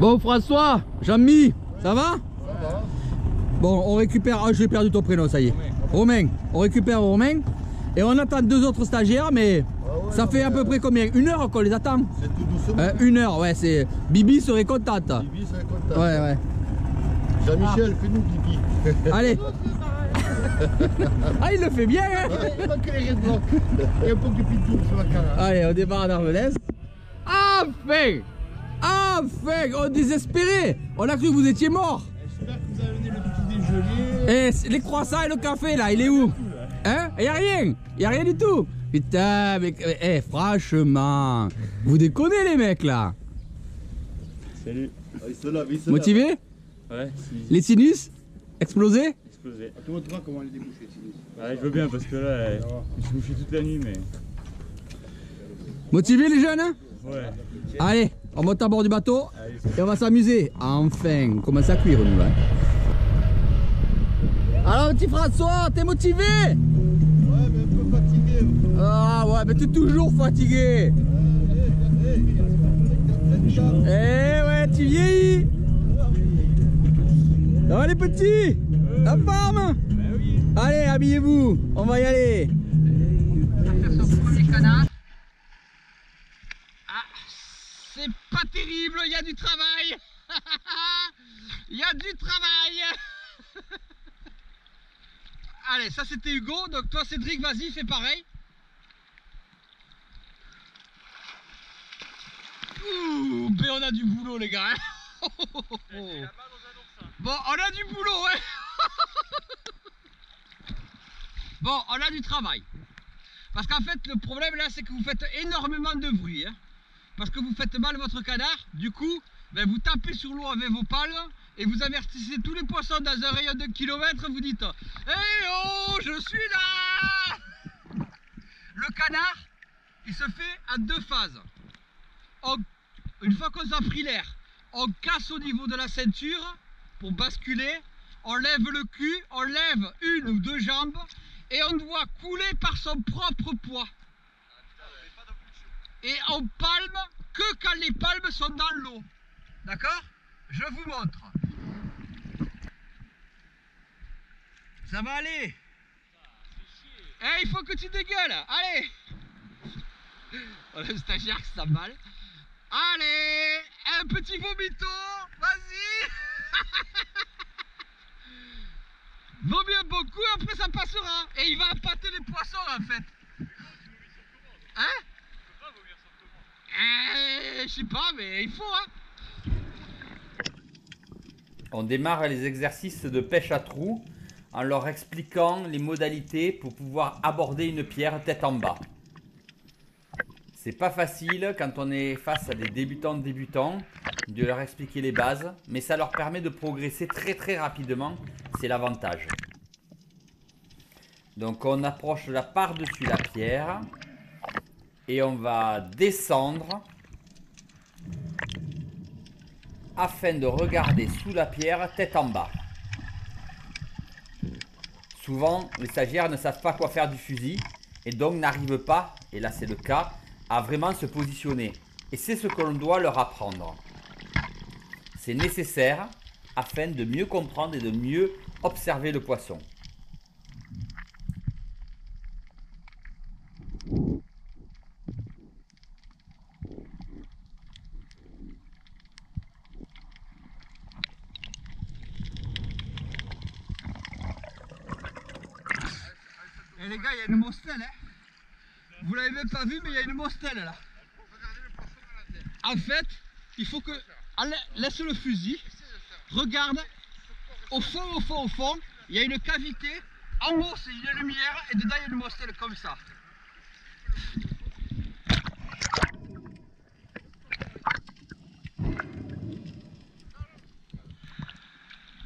Bon François, Jean-Mi, ça va? Bon, on récupère... Ah, j'ai perdu ton prénom, ça y est. Romain. On récupère Romain. Et on attend deux autres stagiaires, mais ça fait à peu près combien? Une heure qu'on les attend? C'est tout doucement. Une heure, ouais, c'est... Bibi serait contente. Bibi serait contente. Ouais, ouais. Jean-Michel, fais-nous Bibi. Allez. Ah, il le fait bien, hein? Il manque les raies de blanc. Et un peu de pintou sur la carrière. Allez, on démarre à Darvelès. Enfin! Enfin! On désespérait! On a cru que vous étiez mort! J'espère que vous avez amené le petit déjeuner. Et les croissants et le café, là, il est où? Hein? Y'a rien! Y'a rien du tout! Putain, mais franchement, vous déconnez les mecs là! Salut. Il se lave, Motivé? Ouais, Les sinus? Explosés? explosé. Tu montres comment les déboucher, sinon. Ouais, je veux bien parce que là, je suis bouffé toute la nuit, mais. Motivé les jeunes? Ouais. Allez, on monte à bord du bateau et on va s'amuser. Enfin, on commence à cuire nous là. Alors petit François, t'es motivé? Ouais, mais un peu fatigué. Ah ouais, mais t'es toujours fatigué. Eh ouais, tu vieillis. Ça va les petits? La forme? Allez, habillez-vous, on va y aller. Faire son premier canard. Ah, c'est pas terrible, il y a du travail. Il y a du travail. Allez, ça c'était Hugo, donc toi Cédric, vas-y, fais pareil. Ouh, mais on a du boulot les gars. Hein. Bon, on a du boulot, ouais. Bon, on a du travail. Parce qu'en fait, le problème là, c'est que vous faites énormément de bruit. Hein. Parce que vous faites mal votre canard. Du coup, ben, vous tapez sur l'eau avec vos palmes et vous avertissez tous les poissons dans un rayon de kilomètre. Vous dites « Hey oh, je suis là !» Le canard, il se fait en deux phases. Une fois qu'on a pris l'air, on casse au niveau de la ceinture pour basculer. On lève le cul, on lève une ou deux jambes et on doit couler par son propre poids. Et on palme que quand les palmes sont dans l'eau. D'accord? Je vous montre. Ça va aller. Eh, il faut que tu dégueules. Allez. On a le stagiaire qui s'emballe. Allez, un petit vomito. Vas-y. Vomit un bon coup, après ça passera. Et il va appâter les poissons en fait. Hein? Je sais pas, mais il faut, hein. On démarre les exercices de pêche à trous en leur expliquant les modalités pour pouvoir aborder une pierre tête en bas. C'est pas facile quand on est face à des débutants de leur expliquer les bases, mais ça leur permet de progresser très rapidement, c'est l'avantage. Donc on approche là par-dessus la pierre et on va descendre afin de regarder sous la pierre tête en bas. Souvent, les stagiaires ne savent pas quoi faire du fusil et donc n'arrivent pas, et là c'est le cas, à vraiment se positionner. Et c'est ce que l'on doit leur apprendre. C'est nécessaire afin de mieux comprendre et de mieux observer le poisson. Et les gars, il y a une mostelle, hein. Vous l'avez même pas vu, mais il y a une mostelle là. En fait, il faut que... Allez, laisse le fusil. Regarde. Au fond, il y a une cavité. En haut, c'est une lumière. Et dedans, il y a une mostelle comme ça.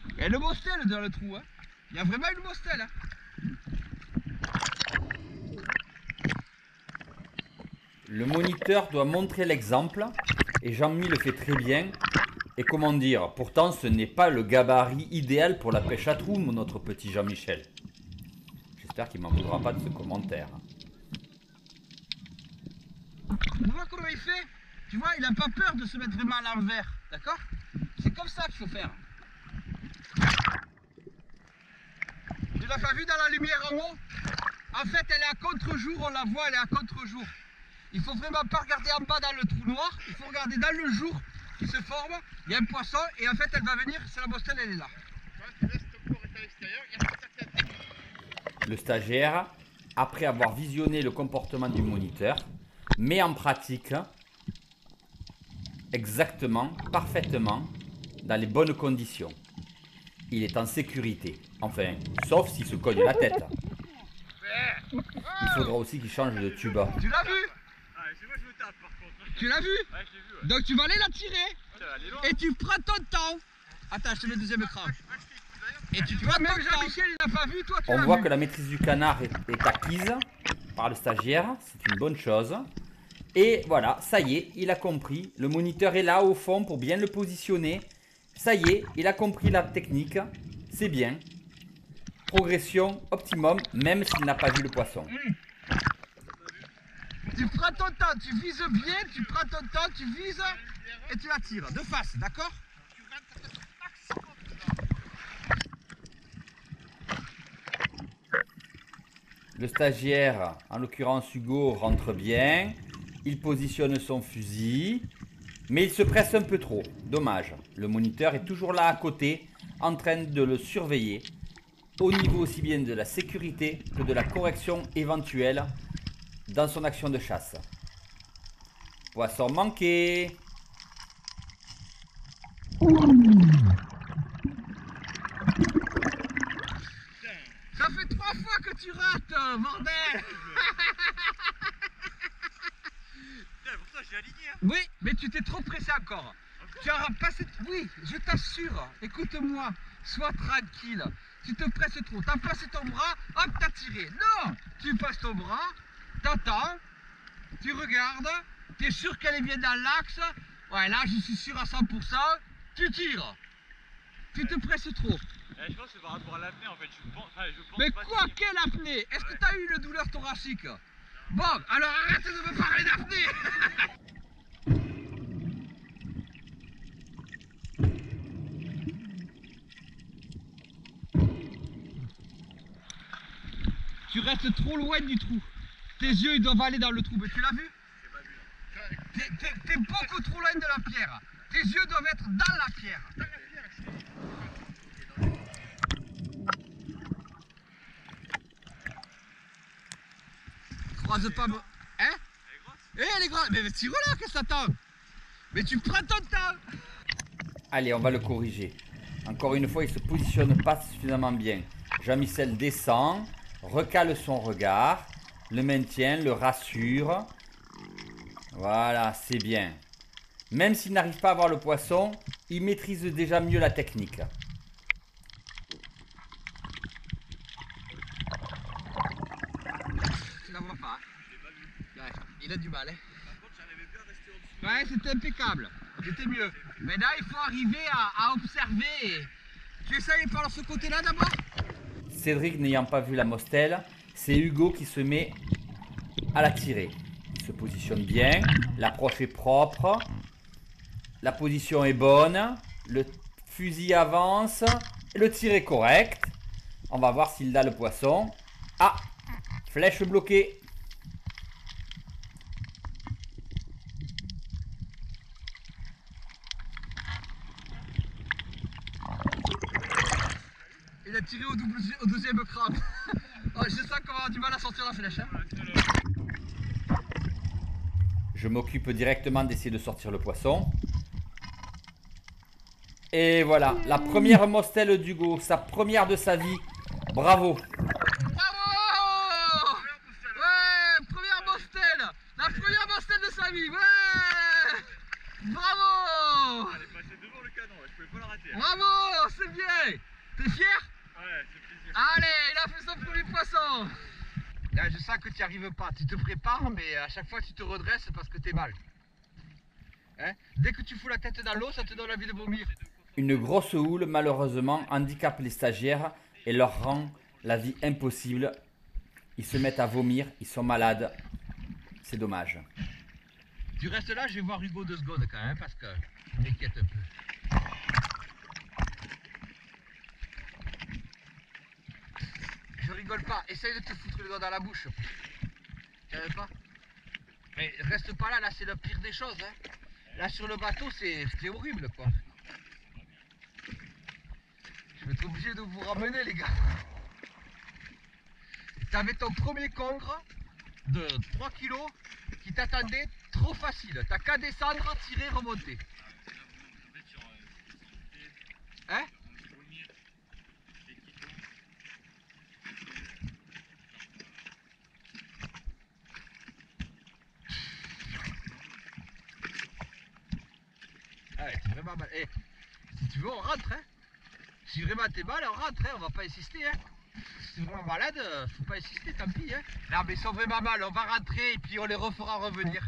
Il y a une mostelle dans le trou, hein. Il y a vraiment une mostelle, hein. Le moniteur doit montrer l'exemple et Jean-Mi le fait très bien. Et comment dire, pourtant ce n'est pas le gabarit idéal pour la pêche à trous, notre petit Jean-Michel. J'espère qu'il ne m'en voudra pas de ce commentaire. Tu vois comment il fait? Tu vois, il n'a pas peur de se mettre vraiment à l'envers, d'accord? comme ça qu'il faut faire. Tu l'as pas vu dans la lumière en haut? En fait, elle est à contre-jour, on la voit, elle est à contre-jour. Il faut vraiment pas regarder en bas dans le trou noir, il faut regarder dans le jour qui se forme. Il y a un poisson et en fait, elle va venir, c'est la bostelle, elle est là. Tu laisses ton corps à l'extérieur, il y a ta tête. Le stagiaire, après avoir visionné le comportement du moniteur, met en pratique exactement, parfaitement, dans les bonnes conditions. Il est en sécurité. Enfin, sauf s'il se cogne la tête. Il faudra aussi qu'il change de tuba. Tu l'as vu? Ah, c'est moi je me tape par contre. Tu l'as vu? Ouais, je l'ai vu. Ouais. Donc tu vas aller la tirer Ça va aller loin. et tu prends ton temps. Attends, je te mets le deuxième écran. Et tu prends même Jean-Michel, il n'a pas vu, toi tu On l'as voit vu. que la maîtrise du canard est acquise par le stagiaire. C'est une bonne chose. Et voilà, ça y est, il a compris. Le moniteur est là au fond pour bien le positionner. Ça y est, il a compris la technique. C'est bien. Progression optimum, même s'il n'a pas vu le poisson. Tu prends ton temps, tu vises bien, tu prends ton temps, tu vises et tu la tires de face, d'accord? Le stagiaire, en l'occurrence Hugo, rentre bien. Il positionne son fusil. Mais il se presse un peu trop. Dommage. Le moniteur est toujours là à côté, en train de le surveiller. Au niveau aussi bien de la sécurité que de la correction éventuelle dans son action de chasse. Poisson manqué. Ça fait 3 fois que tu rates, bordel! Putain, pour ça j'ai aligné. Hein. Oui, mais tu t'es trop pressé encore. Tu as passé... Oui, je t'assure, écoute-moi, sois tranquille. Tu te presses trop, t'as passé ton bras, hop, t'as tiré. Non, tu passes ton bras, t'attends, tu regardes, t'es sûr qu'elle est bien dans l'axe. Ouais, là, je suis sûr à 100%, tu tires. Tu te presses trop. Je pense que c'est par rapport à l'apnée en fait. Je pense Mais pas quoi, que- quelle apnée? Est-ce que t'as eu une douleur thoracique? Bon, alors arrête de me parler d'apnée. Tu restes trop loin du trou. Tes yeux ils doivent aller dans le trou, mais tu l'as vu? T'es beaucoup trop loin de la pierre. Tes yeux doivent être dans la pierre. Croise pas. Hein? Elle est grosse. Eh, elle est grande. Mais tire-la, qu'est-ce que t'attends? Mais tu prends ton temps. Allez, on va le corriger. Encore une fois, il ne se positionne pas suffisamment bien. Jean-Michel descend, recale son regard, le maintient, le rassure. Voilà, c'est bien. Même s'il n'arrive pas à voir le poisson, il maîtrise déjà mieux la technique. Tu la vois pas. Ouais, il a du mal. Hein. Par contre, j'arrivais plus à rester au-dessus. Ouais, c'était impeccable. C'était mieux. Maintenant, il faut arriver à observer. Tu essayes par ce côté-là d'abord? Cédric n'ayant pas vu la mostelle, c'est Hugo qui se met à la tirer. Il se positionne bien, l'approche est propre, la position est bonne, le fusil avance, le tir est correct. On va voir s'il a le poisson. Ah, flèche bloquée. Il a tiré au deuxième crabe. Oh, je sens qu'on va avoir du mal à sortir la flèche. Hein. Je m'occupe directement d'essayer de sortir le poisson. Et voilà, la première mostelle d'Hugo, sa première de sa vie. Bravo. Bravo! Ouais, première mostelle. La première mostelle de sa vie. Ouais! Bravo! Elle est passée devant le canon, ouais, je pouvais pas la rater. Hein. Bravo! C'est bien! T'es fier? Ouais, c'est plaisir. Allez, il a fait son premier poisson! Là, je sens que tu n'y arrives pas. Tu te prépares, mais à chaque fois tu te redresses parce que t'es mal. Hein? Dès que tu fous la tête dans l'eau, ça te donne envie de vomir. Une grosse houle, malheureusement, handicape les stagiaires et leur rend la vie impossible. Ils se mettent à vomir, ils sont malades. C'est dommage. Tu restes là, je vais voir Hugo 2 secondes quand même parce que je m'inquiète un peu. rigole pas. Essaye de te foutre le doigt dans la bouche. Tu savais pas? Mais reste pas là, là c'est le pire des choses. Hein. Là sur le bateau c'est horrible quoi. Je vais être obligé de vous ramener les gars. T'avais ton premier congre de 3 kilos qui t'attendait trop facile. T'as qu'à descendre, tirer, remonter. Hein? Ouais, c'est vraiment mal. Eh, si tu veux, on rentre. Hein. Si vraiment t'es mal, on rentre. Hein. On va pas insister. Hein. Si t'es vraiment malade, faut pas insister, tant pis. Hein. Non, mais ils sont vraiment mal. On va rentrer et puis on les refera revenir.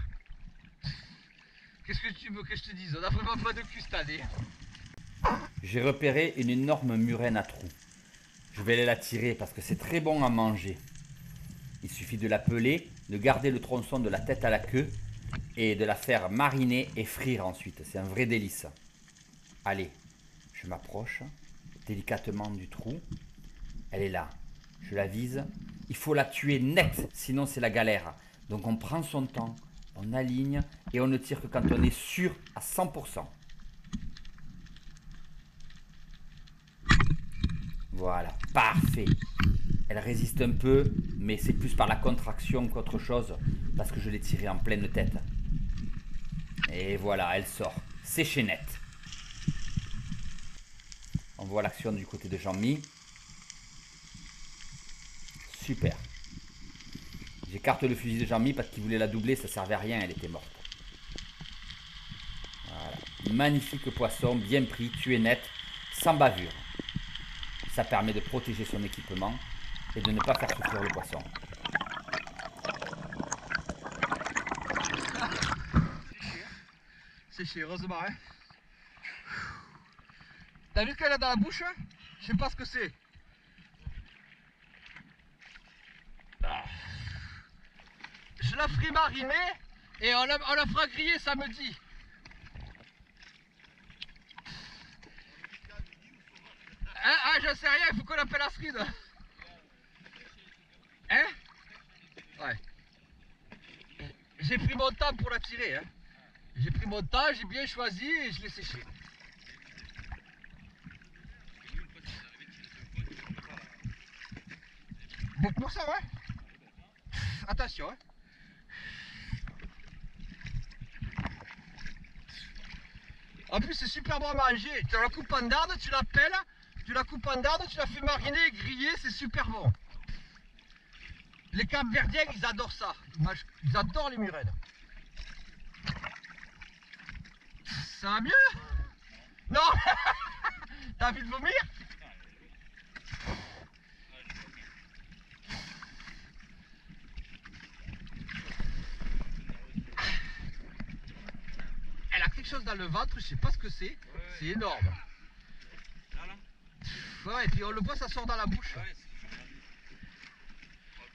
Qu'est-ce que tu veux que je te dise? On a vraiment pas de cul cette année. J'ai repéré une énorme murène à trous. Je vais aller la tirer parce que c'est très bon à manger. Il suffit de la peler, de garder le tronçon de la tête à la queue et de la faire mariner et frire ensuite. C'est un vrai délice. Allez, je m'approche délicatement du trou. Elle est là. Je la vise. Il faut la tuer net, sinon c'est la galère. Donc on prend son temps, on aligne et on ne tire que quand on est sûr à 100%. Voilà, parfait. Elle résiste un peu, mais c'est plus par la contraction qu'autre chose, parce que je l'ai tirée en pleine tête. Et voilà, elle sort. Séchée net. On voit l'action du côté de Jean-Mi. Super. J'écarte le fusil de Jean-Mi parce qu'il voulait la doubler, ça servait à rien, elle était morte. Voilà. Magnifique poisson, bien pris, tué net, sans bavure. Ça permet de protéger son équipement et de ne pas faire souffrir le poisson. C'est chier, heureusement. Hein. T'as vu ce qu'elle a dans la bouche? Je sais pas ce que c'est. Ah. Je la ferai mariner et on la fera griller samedi. Ah, j'en sais rien, il faut qu'on appelle Astrid. Hein? Ouais. J'ai pris mon temps pour la tirer. Hein. J'ai pris mon temps, j'ai bien choisi et je l'ai séché. Bon pour ça, ouais. Attention, hein. En plus, c'est super bon à manger. Tu la coupes en dardes, tu la pelles, tu la coupes en dardes, tu la fais mariner, griller, c'est super bon. Les Capverdiens, ils adorent ça. Ils adorent les murènes. Ça va mieux? Non. T'as envie de vomir? Elle a quelque chose dans le ventre, je sais pas ce que c'est. Ouais, c'est énorme. Là, là. Ouais, et puis on le voit, ça sort dans la bouche. Ouais,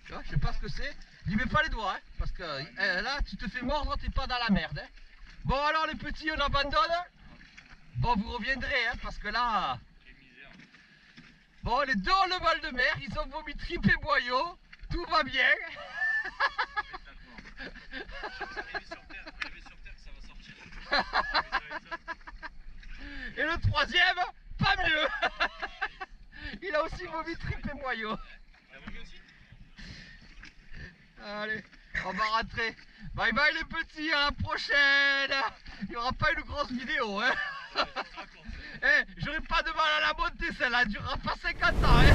tu vois, je sais pas ce que c'est. N'y mets pas les doigts, hein, parce que là, tu te fais mordre, t'es pas dans la merde. Hein. Bon, alors les petits, on abandonne. Bon, vous reviendrez, hein, parce que là... Bon, les deux ont le mal de mer, ils ont vomi tripes et boyaux. Tout va bien. Et le troisième, pas mieux. Il a aussi vomi tripes et boyaux. Allez, on va rentrer. Bye bye les petits, à la prochaine. Il n'y aura pas une grosse vidéo, hein. Eh, j'aurai pas de mal à la monter, celle-là, elle durera pas 50 ans, hein.